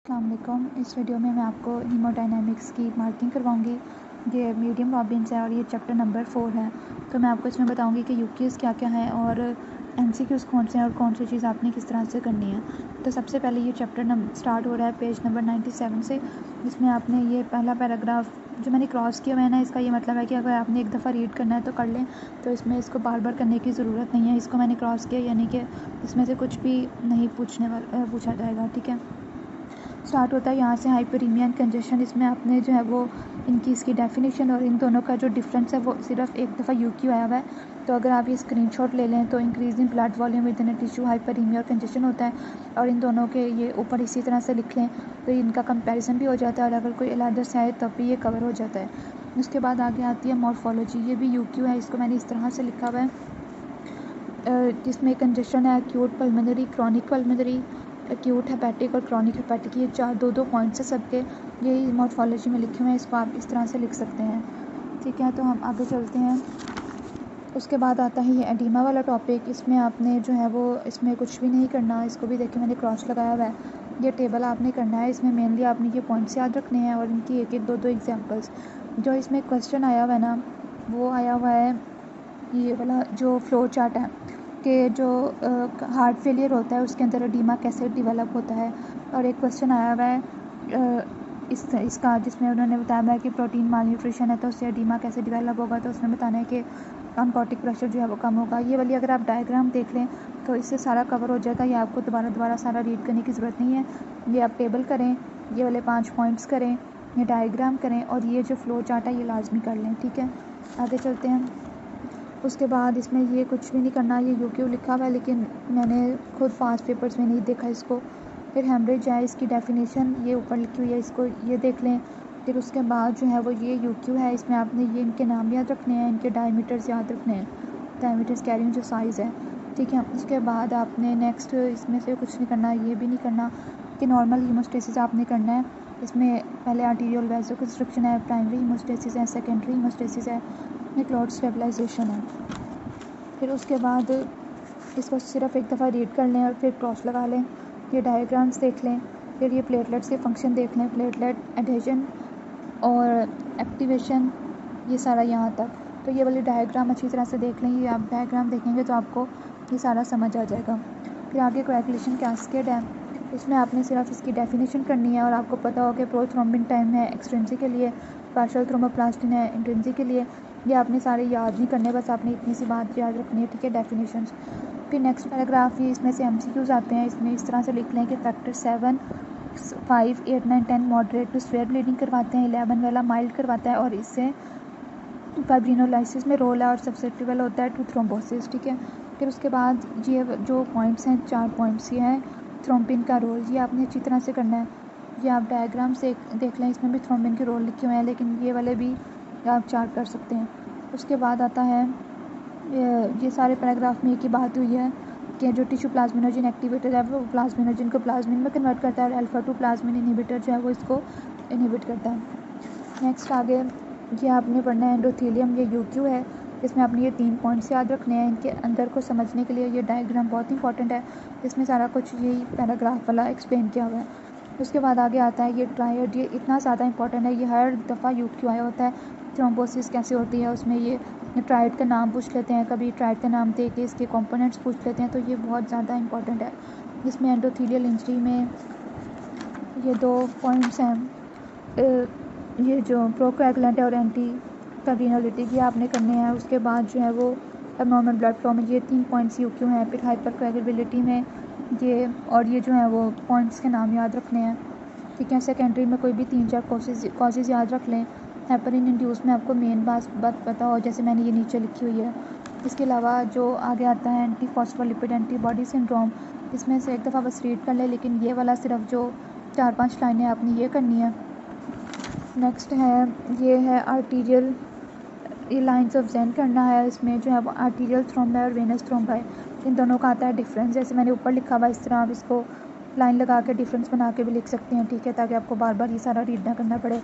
अस्सलाम वालेकुम। इस वीडियो में मैं आपको हीमोडायनामिक्स की मार्किंग करवाऊंगी। ये मीडियम रॉबिन्स है और ये चैप्टर नंबर 4 है। तो मैं आपको इसमें बताऊंगी कि यूक्यूज़ क्या क्या हैं और एमसीक्यूज़ कौन से हैं और कौन सी चीज़ आपने किस तरह से करनी है। तो सबसे पहले ये चैप्टर स्टार्ट हो रहा है पेज नंबर 97 से। इसमें आपने ये पहला पैराग्राफ जो मैंने क्रॉस किया हुआ है ना, इसका ये मतलब है कि अगर आपने एक दफ़ा रीड करना है तो कर लें, तो इसमें इसको बार बार करने की ज़रूरत नहीं है। इसको मैंने क्रॉस किया यानी कि इसमें से कुछ भी नहीं पूछा जाएगा। ठीक है, स्टार्ट होता है यहाँ से हाइपरीमिया एंड कंजेशन। इसमें आपने जो है वो इनकी इसकी डेफिनेशन और इन दोनों का जो डिफरेंस है वो सिर्फ एक दफ़ा यूक्यू आया हुआ है। तो अगर आप ये स्क्रीनशॉट ले लें तो increase in blood volume with in tissue hyperaemia और कंजेशन होता है, और इन दोनों के ये ऊपर इसी तरह से लिख लें तो इनका कंपैरिजन भी हो जाता है, और अगर कोई अलग से आए तब भी ये कवर हो जाता है। उसके बाद आगे आती है मॉर्फोलॉजी। ये भी यूक्यू है, इसको मैंने इस तरह से लिखा हुआ है जिसमें कंजेशन है acute pulmonary, chronic pulmonary, acute hepatic और क्रॉनिक हेपेटिक। ये दो पॉइंट्स है सबके, यही मॉर्फोलॉजी में लिखे हुए हैं। इसको आप इस तरह से लिख सकते हैं। ठीक है, तो हम आगे चलते हैं। उसके बाद आता है ये एडीमा वाला टॉपिक। इसमें आपने जो है वो इसमें कुछ भी नहीं करना। इसको भी देखिए मैंने क्रॉस लगाया हुआ है। ये टेबल आपने करना है, इसमें मेनली आपने ये पॉइंट्स याद रखने हैं और इनकी एक एक दो एग्जाम्पल्स। जो इसमें क्वेश्चन आया हुआ है ना, वो आया हुआ है ये वाला जो फ्लो चार्ट है कि जो हार्ट फेलियर होता है उसके अंदर एडीमा कैसे डेवलप होता है। और एक क्वेश्चन आया हुआ है इसका जिसमें उन्होंने बताया है कि प्रोटीन माल न्यूट्रिशन है तो उससे एडीमा कैसे डेवलप होगा। तो उसमें बताना है कि ऑनकोटिक प्रेशर जो है वो कम होगा। ये वाली अगर आप डायग्राम देख लें तो इससे सारा कवर हो जाएगा। ये आपको दोबारा सारा रीड करने की ज़रूरत नहीं है। ये आप टेबल करें, ये वाले 5 पॉइंट्स करें, ये डायग्राम करें और ये जो फ्लो चार्ट है ये लाजमी कर लें। ठीक है, आगे चलते हैं। उसके बाद इसमें ये कुछ भी नहीं करना, ये यूक्यू लिखा हुआ है लेकिन मैंने खुद 5 पेपर्स में नहीं देखा इसको। फिर हेमरेज है, इसकी डेफिनेशन ये ऊपर लिखी हुई है, इसको ये देख लें। फिर उसके बाद जो है वो ये यूक्यू है, इसमें आपने ये इनके नाम याद रखने हैं, इनके डायमीटर्स याद रखने हैं, डायमीटर्स कैरिंग जो साइज़ है। ठीक है, उसके बाद आपने नेक्स्ट इसमें से कुछ नहीं करना, ये भी नहीं करना कि नॉर्मल हीमोस्टेसिस आपने करना है। इसमें पहले आर्टीरियल वैसोकंस्ट्रक्शन है, प्राइमरी हीमोस्टेसिस है, सेकेंडरी हीमोस्टेसिस है, क्लॉट स्टेबलाइजेशन है। फिर उसके बाद इसको सिर्फ एक दफ़ा रीड कर लें और फिर क्रॉस लगा लें, ये डायग्राम्स देख लें। फिर ये प्लेटलेट्स के फंक्शन देख लें, प्लेटलेट एडहेजन और एक्टिवेशन, ये सारा यहाँ तक। तो ये वाली डायग्राम अच्छी तरह से देख लें, ये आप डायग्राम देखेंगे तो आपको ये सारा समझ आ जाएगा। फिर आगे कोएगुलेशन कैस्केड है, इसमें आपने सिर्फ इसकी डेफिनेशन करनी है और आपको पता हो कि प्रोथ्रोम्बिन टाइम है एक्सट्रिंसिक के लिए, पार्शियल थ्रोम्बोप्लास्टिन है इंट्रिंसिक के लिए। ये आपने सारे याद नहीं करने, बस आपने इतनी सी बात याद रखनी है। ठीक है, डेफिनेशंस। फिर नेक्स्ट पैराग्राफ ही इसमें से एमसीक्यूज़ आते हैं। इसमें इस तरह से लिख लें कि factor 7, 5, 8, 9, 10 moderate to severe bleeding करवाते हैं, 11 वाला माइल्ड करवाता है और इससे फाइब्रिनोलाइसिस में रोल है और सब्सेप्टिबल होता है टू थ्रोम्बोसिस। ठीक है, फिर उसके बाद ये जो पॉइंट्स हैं 4 पॉइंट्स ये हैं थ्रोम्बिन का रोल, ये आपने अच्छी तरह से करना है। ये आप डायग्राम से देख लें, इसमें भी थ्रोम्बिन के रोल लिखे हुए हैं लेकिन ये वाले भी आप चार्ट कर सकते हैं। उसके बाद आता है ये सारे पैराग्राफ में एक ही बात हुई है कि जो टिश्यू प्लाज्मिनोजन एक्टिवेटर है वो प्लाज्मिनोजन को प्लाज्मिन में कन्वर्ट करता है और अल्फा 2 प्लाज्मिन इनहिबिटर जो है वो इसको इनहिबिट करता है। नेक्स्ट आगे ये आपने पढ़ना है एंडोथेलियम, ये यूक्यू है, इसमें आपने ये 3 पॉइंट्स याद रखने हैं। इनके अंदर को समझने के लिए ये डायग्राम बहुत इंपॉर्टेंट है, इसमें सारा कुछ यही पैराग्राफ वाला एक्सप्लेन किया हुआ है। उसके बाद आगे आता है ये ट्रायड, ये इतना ज़्यादा इंपॉर्टेंट है, ये हर दफ़ा यूक्यू आया होता है। थ्रोम्बोसिस कैसे होती है उसमें ये ट्रायड का नाम पूछ लेते हैं, कभी ट्रायड का नाम दे के इसके कंपोनेंट्स पूछ लेते हैं, तो ये बहुत ज़्यादा इंपॉर्टेंट है। इसमें एंडोथेलियल इंजरी में ये 2 पॉइंट्स हैं, ये जो प्रोकोएगुलेंट है और एंटी फाइब्रिनोलिटिक, ये आपने करने हैं। उसके बाद जो है वो एबनॉर्मल ब्लड फ्लो में ये 3 पॉइंट्स यूक्यू हैं। फिर हाइपरकोएगुलेबिलिटी में ये और ये जो है वो पॉइंट्स के नाम याद रखने हैं। ठीक है, सेकेंडरी में कोई भी 3-4 कॉजेज़ याद रख लें। हेपरिन इंड्यूस में आपको मेन बात पता हो, जैसे मैंने ये नीचे लिखी हुई है। इसके अलावा जो आगे आता है एंटी फॉस्फोलिपिड एंटीबॉडी सिंड्रोम, इसमें से एक दफ़ा बस रीड कर ले, लेकिन ये वाला सिर्फ जो 4-5 लाइनें आपने ये करनी है। नेक्स्ट है ये है आर्टीरियल, ये लाइंस ऑफ ज़ेन करना है। इसमें जो है वो आर्टीरियल थ्रोम्ब है और वेनस थ्रोम्ब है, इन दोनों का आता है डिफरेंस। जैसे मैंने ऊपर लिखा हुआ इस तरह आप इसको लाइन लगा के डिफरेंस बना के भी लिख सकते हैं। ठीक है, ताकि आपको बार बार ये सारा रीड ना करना पड़े।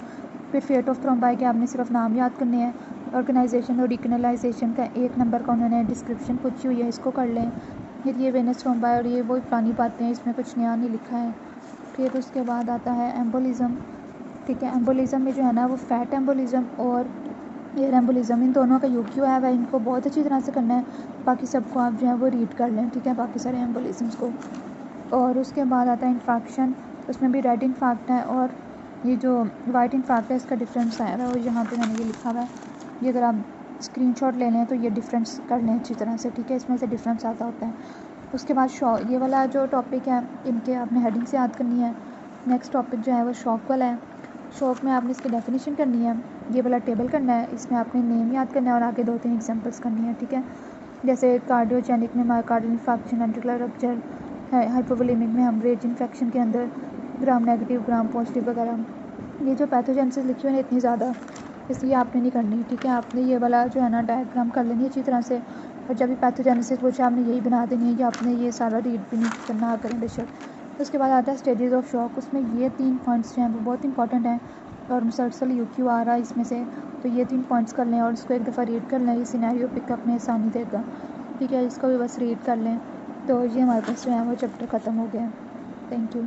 फिर फेट ऑफ थ्रोम्बाई के आपने सिर्फ नाम याद करने हैं। ऑर्गेनाइजेशन और रिकनलाइजेशन का 1 नंबर का उन्होंने डिस्क्रिप्शन पूछी हुई है, इसको कर लें। फिर ये वेनस थ्रोम्बाई और ये वो पुरानी बातें हैं, इसमें कुछ नया नहीं लिखा है। फिर उसके बाद आता है एम्बोलिज़म। ठीक है, एम्बोलिज़म में जो है ना वो फैट एम्बोलिज़म और एयर एम्बोलिज़म, इन दोनों का यूक्यू है वह इनको बहुत अच्छी तरह से करना है, बाकी सबको आप जो है वो रीड कर लें। ठीक है, बाकी सारे एम्बोलिज़म्स को। और उसके बाद आता है इन्फेक्शन, उसमें भी रेड इन्फेक्ट है और ये जो वाइट इन्फेक्ट है इसका डिफरेंस आया हुआ है और यहाँ पे मैंने ये लिखा हुआ है, ये अगर आप स्क्रीनशॉट ले लें तो ये डिफरेंस कर लें अच्छी तरह से। ठीक है, इसमें से डिफरेंस आता होता है। उसके बाद ये वाला जो टॉपिक है इनके आपने हेडिंग से याद करनी है। नेक्स्ट टॉपिक जो है वो शॉक वाला है। शॉक में आपने इसकी डेफिनेशन करनी है, ये वाला टेबल करना है, इसमें आपने नेम याद करना है और आगे 2-3 एग्जांपल्स करनी है। ठीक है, जैसे कार्डियोजेनिक में मायोकार्डियल इंफार्क्शन, वेंट्रिकुलर रप्चर है, हाइपोवोलेमिक में हेमरेज इन्फेक्शन के अंदर ग्राम नेगेटिव ग्राम पॉजिटिव वगैरह। ये जो पैथोजेनेसिस लिखी हुई है इतनी ज़्यादा, इसलिए आपने नहीं करनी। ठीक है, आपने ये वाला जो है ना डायग्राम कर लेनी अच्छी तरह से, और जब भी पैथोजेनेसिस पूछे आपने यही बना देनी है कि आपने ये सारा रीड भी नहीं करना करें बेशक। उसके बाद आता है स्टेजेस ऑफ शॉक, उसमें ये 3 पॉइंट्स जो हैं वो बहुत इंपॉर्टेंट हैं और मुसलसल यूक्यू आ रहा है इसमें से, तो ये 3 पॉइंट्स कर लें और इसको एक दफ़ा रीड कर लें, ये सिनेरियो पिकअप में आसानी देगा। ठीक है, इसको भी बस रीड कर लें तो ये हमारे पास जो है वो चैप्टर ख़त्म हो गया। Thank you.